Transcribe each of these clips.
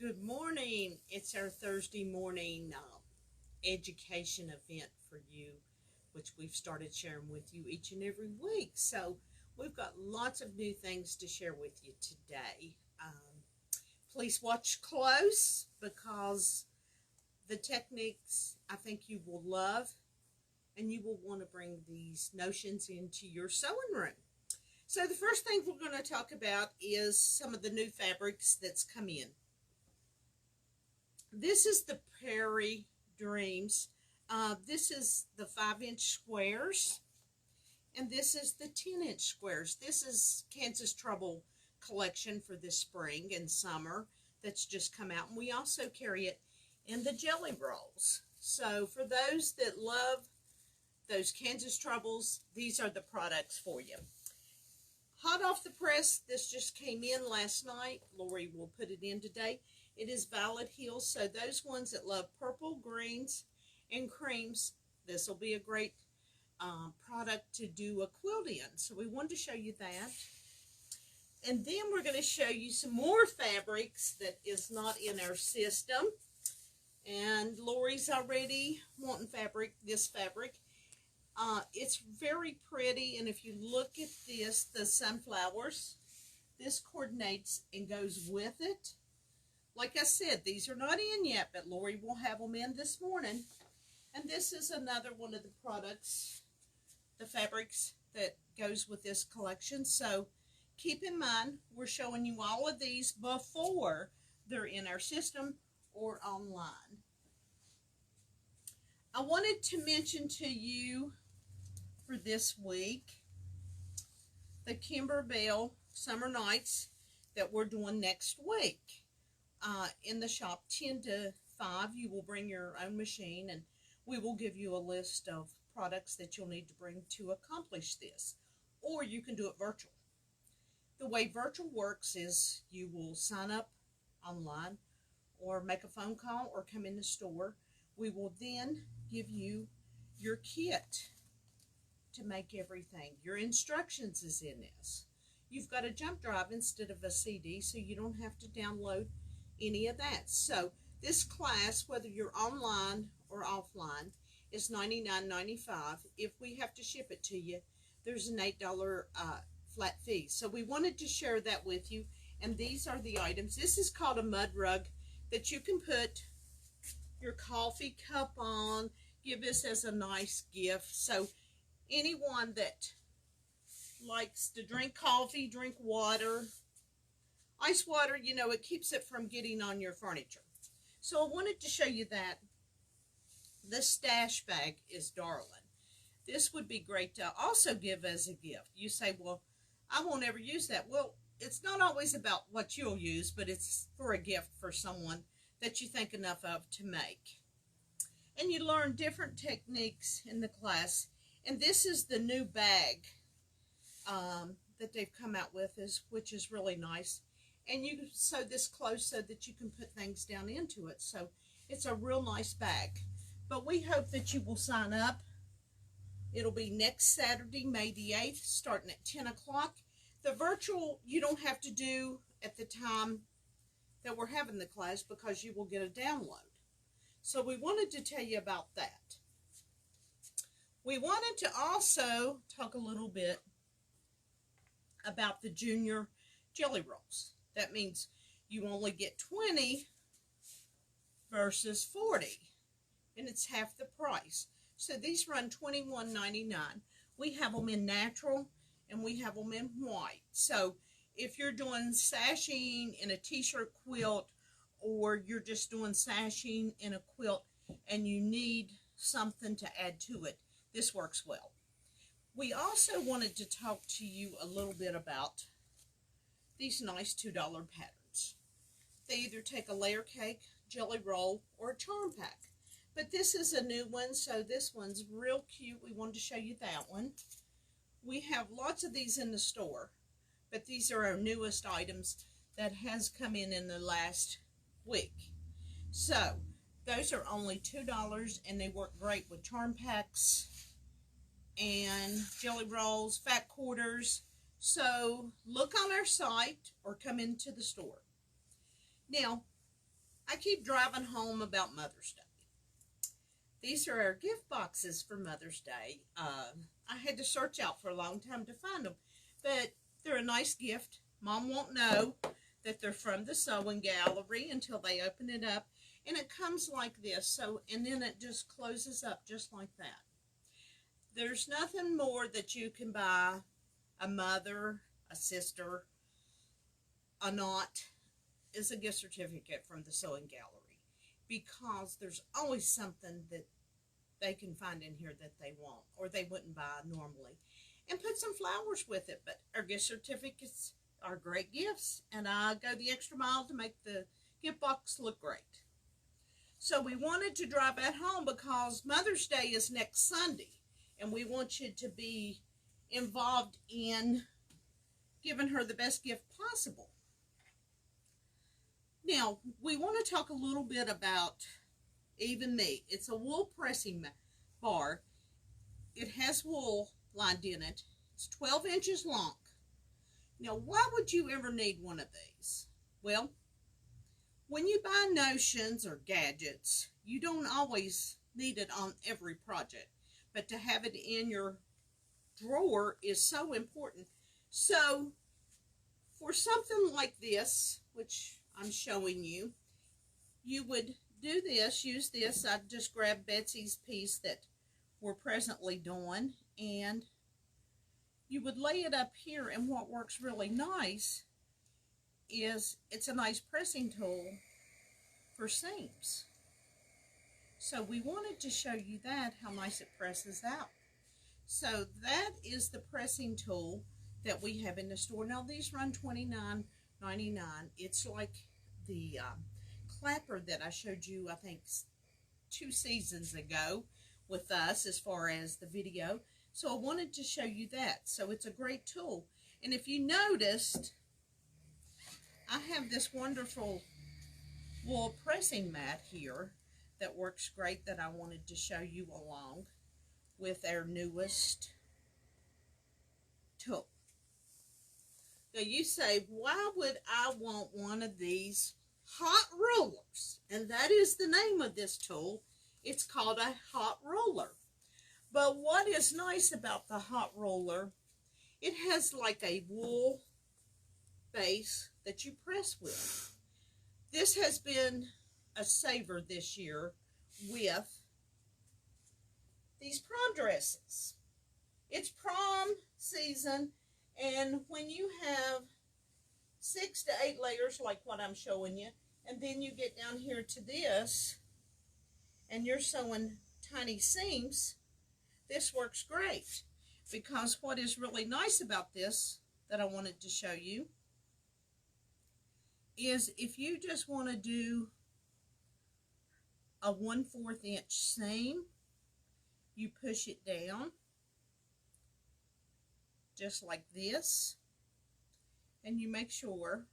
Good morning. It's our Thursday morning education event for you, which we've started sharing with you each and every week. So we've got lots of new things to share with you today. Please watch close because the techniques I think you will love, and you will want to bring these notions into your sewing room. So the first thing we're going to talk about is some of the new fabrics that's come in. This is the Prairie Dreams. This is the 5-inch squares, and this is the 10-inch squares. This is Kansas Trouble collection for this spring and summer that's just come out, and we also carry it in the jelly rolls. So for those that love those Kansas Troubles, these are the products for you. Hot off the press, this just came in last night. Lori will put it in today. It is Violet Heels, so those ones that love purple, greens, and creams, this will be a great product to do a quilt in. So we wanted to show you that. And then we're going to show you some more fabrics that is not in our system. And Lori's already wanting this fabric. It's very pretty, and if you look at this, the sunflowers, this coordinates and goes with it. Like I said, these are not in yet, but Lori will have them in this morning. And this is another one of the products, the fabrics that goes with this collection. So keep in mind, we're showing you all of these before they're in our system or online. I wanted to mention to you for this week the Kimberbell Summer Nights that we're doing next week. In the shop 10 to 5, you will bring your own machine, and we will give you a list of products that you'll need to bring to accomplish this. Or you can do it virtual. The way virtual works is you will sign up online or make a phone call or come in the store. We will then give you your kit to make everything. Your instructions is in this. You've got a jump drive instead of a CD, so you don't have to download any of that. So this class, whether you're online or offline, is $99.95. If we have to ship it to you, there's an $8 flat fee. So we wanted to share that with you, and these are the items. This is called a mud rug that you can put your coffee cup on, give this as a nice gift. So anyone that likes to drink coffee, drink water, ice water, you know, it keeps it from getting on your furniture. So I wanted to show you that. The stash bag is darling. This would be great to also give as a gift. You say, well, I won't ever use that. Well, it's not always about what you'll use, but it's for a gift for someone that you think enough of to make. And you learn different techniques in the class. And this is the new bag that they've come out with, which is really nice. And you sew this close so that you can put things down into it. So it's a real nice bag. But we hope that you will sign up. It'll be next Saturday, May the 8th, starting at 10 o'clock. The virtual, you don't have to do at the time that we're having the class because you will get a download. So we wanted to tell you about that. We wanted to also talk a little bit about the junior jelly rolls. That means you only get 20 versus 40, and it's half the price. So these run $21.99. We have them in natural, and we have them in white. So if you're doing sashing in a t-shirt quilt, or you're just doing sashing in a quilt, and you need something to add to it, this works well. We also wanted to talk to you a little bit about these nice $2 patterns. They either take a layer cake, jelly roll, or a charm pack. But this is a new one, so this one's real cute. We wanted to show you that one. We have lots of these in the store, but these are our newest items that has come in the last week. So those are only $2, and they work great with charm packs and jelly rolls, fat quarters. So look on our site or come into the store. Now, I keep driving home about Mother's Day. These are our gift boxes for Mother's Day. I had to search out for a long time to find them, but they're a nice gift. Mom won't know that they're from the sewing gallery until they open it up, and it comes like this. So, and then it just closes up just like that. There's nothing more that you can buy a mother, a sister, a aunt, is a gift certificate from the sewing gallery, because there's always something that they can find in here that they want or they wouldn't buy normally, and put some flowers with it. But our gift certificates are great gifts, and I go the extra mile to make the gift box look great. So we wanted to drive at home because Mother's Day is next Sunday, and we want you to be involved in giving her the best gift possible. Now, we want to talk a little bit about Even Me. It's a wool pressing bar. It has wool lined in it. It's 12 inches long. Now, why would you ever need one of these? Well, when you buy notions or gadgets, you don't always need it on every project, but to have it in your drawer is so important. So, for something like this, which I'm showing you, you would do this, use this. I just grabbed Betsy's piece that we're presently doing, and you would lay it up here, and what works really nice is it's a nice pressing tool for seams. So we wanted to show you that, how nice it presses out. So that is the pressing tool that we have in the store. Now these run $29.99. It's like the clapper that I showed you, I think, 2 seasons ago with us as far as the video. So I wanted to show you that. So it's a great tool. And if you noticed, I have this wonderful wool pressing mat here that works great that I wanted to show you along with our newest tool. Now you say, why would I want one of these hot rollers? And that is the name of this tool. It's called a hot roller. But what is nice about the hot roller, it has like a wool base that you press with. This has been a saver this year with these prom dresses. It's prom season, and when you have 6 to 8 layers like what I'm showing you, and then you get down here to this, and you're sewing tiny seams, this works great. Because what is really nice about this that I wanted to show you is if you just want to do a 1/4 inch seam, you push it down just like this, and you make sure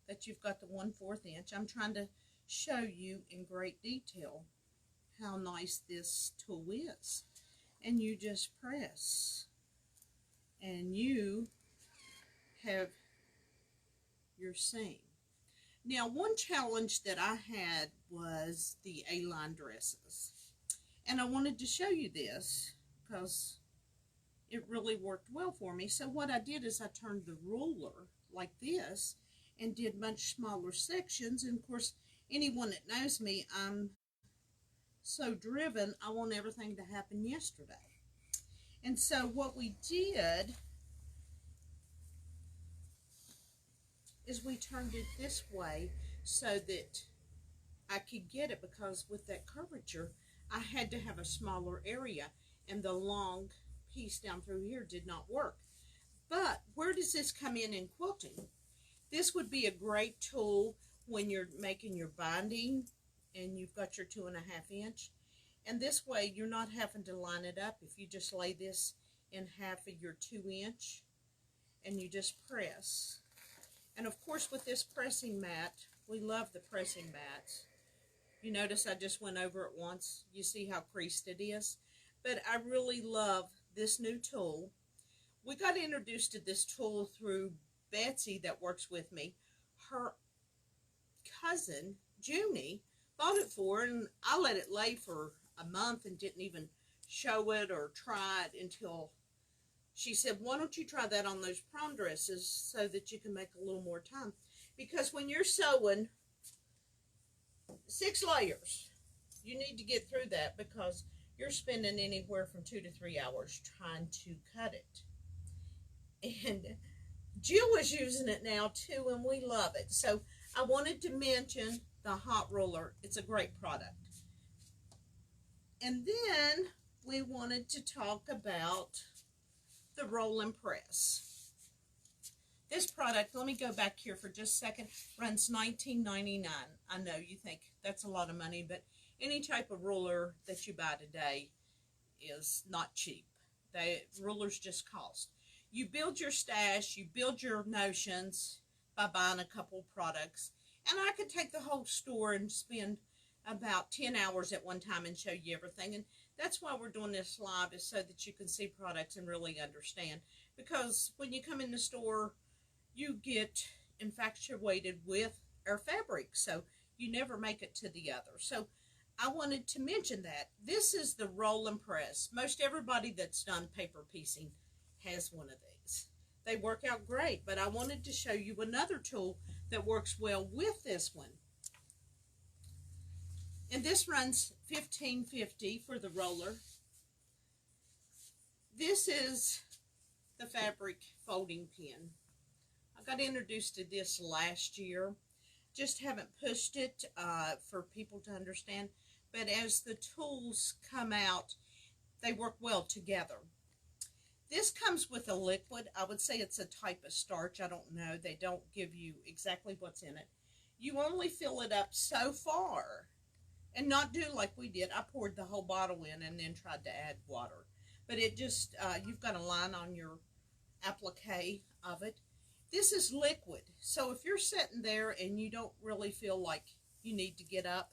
that you've got the 1/4 inch. I'm trying to show you in great detail how nice this tool is. And you just press, and you have your seam. Now, one challenge that I had was the A-line dresses, and I wanted to show you this because it really worked well for me. So what I did is I turned the ruler like this and did much smaller sections. And of course, anyone that knows me, I'm so driven, I want everything to happen yesterday. And so what we did is we turned it this way so that I could get it, because with that curvature, I had to have a smaller area, and the long piece down through here did not work. But where does this come in quilting? This would be a great tool when you're making your binding and you've got your 2.5 inch. And this way you're not having to line it up. If you just lay this in half of your 2 inch and you just press. And of course with this pressing mat, we love the pressing mats. You notice I just went over it once. You see how creased it is? But I really love this new tool. We got introduced to this tool through Betsy that works with me. Her cousin Junie bought it for her, and I let it lay for a month and didn't even show it or try it until she said, why don't you try that on those prom dresses so that you can make a little more time? Because when you're sewing 6 layers, you need to get through that because you're spending anywhere from 2 to 3 hours trying to cut it. And Jill was using it now too, and we love it. So I wanted to mention the hot roller. It's a great product. And then we wanted to talk about the roll and press. This product, let me go back here for just a second, runs $19.99. I know you think that's a lot of money, but any type of ruler that you buy today is not cheap. Rulers just cost. You build your stash, you build your notions by buying a couple products. And I could take the whole store and spend about 10 hours at one time and show you everything. And that's why we're doing this live, is so that you can see products and really understand. Because when you come in the store, you get infatuated with our fabric. So you never make it to the other. So I wanted to mention that. This is the roll and press. Most everybody that's done paper piecing has one of these. They work out great, but I wanted to show you another tool that works well with this one. And this runs $15.50 for the roller. This is the fabric folding pin. I got introduced to this last year. Just haven't pushed it for people to understand. But as the tools come out, they work well together. This comes with a liquid. I would say it's a type of starch. I don't know. They don't give you exactly what's in it. You only fill it up so far and not do like we did. I poured the whole bottle in and then tried to add water. But it just, you've got a line on your applique of it. This is liquid. So if you're sitting there and you don't really feel like you need to get up,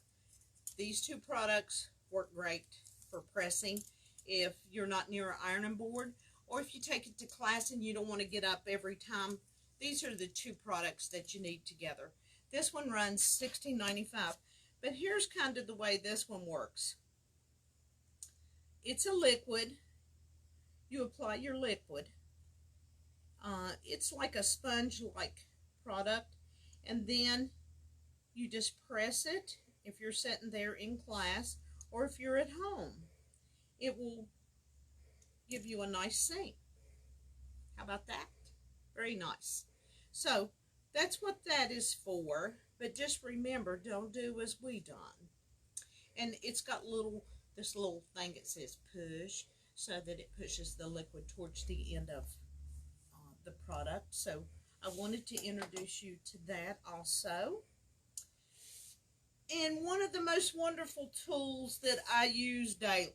these two products work great for pressing if you're not near an ironing board, or if you take it to class and you don't want to get up every time. These are the two products that you need together. This one runs $16.95, but here's kind of the way this one works. It's a liquid. You apply your liquid. It's like a sponge-like product, and then you just press it if you're sitting there in class or if you're at home. It will give you a nice seam. How about that? Very nice. So that's what that is for, but just remember, don't do as we done. And it's got this little thing that says push, so that it pushes the liquid towards the end of the product. So I wanted to introduce you to that also. And one of the most wonderful tools that I use daily,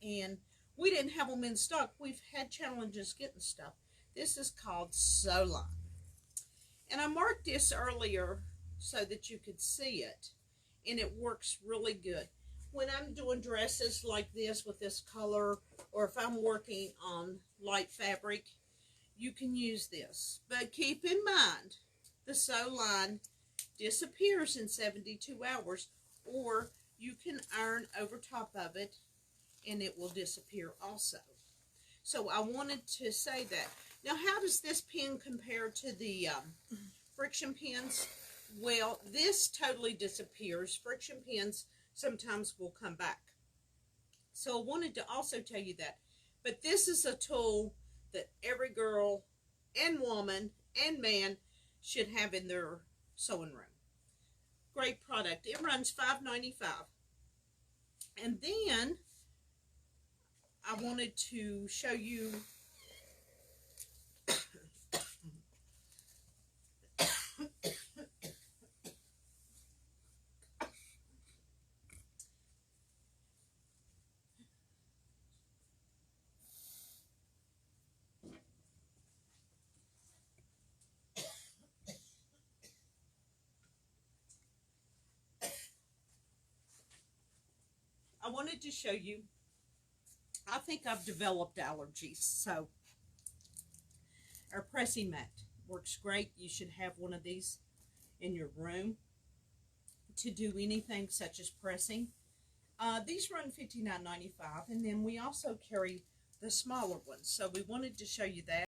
and we didn't have them in stock. We've had challenges getting stuff. This is called Sew Line. And I marked this earlier so that you could see it. And it works really good. When I'm doing dresses like this with this color, or if I'm working on light fabric, you can use this. But keep in mind, the sew line disappears in 72 hours, or you can iron over top of it and it will disappear also. So I wanted to say that. Now, how does this pin compare to the friction pins? Well, this totally disappears. Friction pins sometimes will come back. So I wanted to also tell you that. But this is a tool that every girl and woman and man should have in their sewing room. Great product. It runs $5.95. And then I wanted to show you I think I've developed allergies, so our pressing mat works great. You should have one of these in your room. to do anything such as pressing. These run $59.95, and then we also carry the smaller ones. So we wanted to show you that.